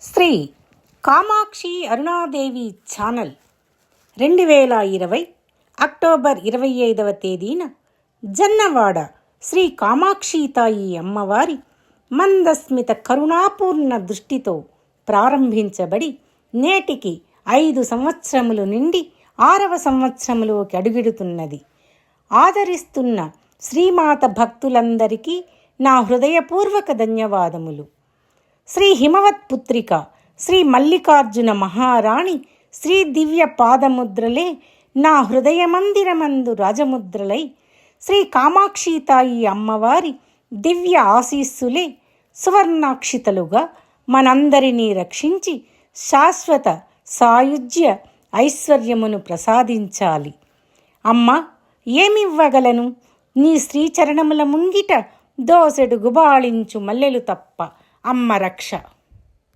Shri Kamakshi Aruna Devi channel 2020 October 25వ తేదీన జన్నవాడ శ్రీ కామాక్షి తాయి అమ్మవారి మందస్మిత కరుణాపూర్ణ దృష్టితో ప్రారంభించబడి నేటికి 5 సంవత్సరములు నిండి 6వ సంవత్సరములోకి అడుగిడుతున్నది. ఆదరిస్తున్న శ్రీమాత భక్తులందరికీ నా హృదయపూర్వక ధన్యవాదములు. శ్రీ హిమవత్ పుత్రిక శ్రీ మల్లికార్జున మహారాణి శ్రీ దివ్య పాదముద్రలే నా హృదయమందిరమందు రాజముద్రలై శ్రీ కామాక్షితాయి అమ్మవారి దివ్య ఆశీస్సులే సువర్ణాక్షితలుగా మనందరినీ రక్షించి శాశ్వత సాయుజ్య ఐశ్వర్యమును ప్రసాదించాలి. అమ్మ, ఏమివ్వగలను? నీ శ్రీచరణముల ముంగిట దోసెడు గుబాళించు మల్లెలు తప్ప అమ్మ రక్ష.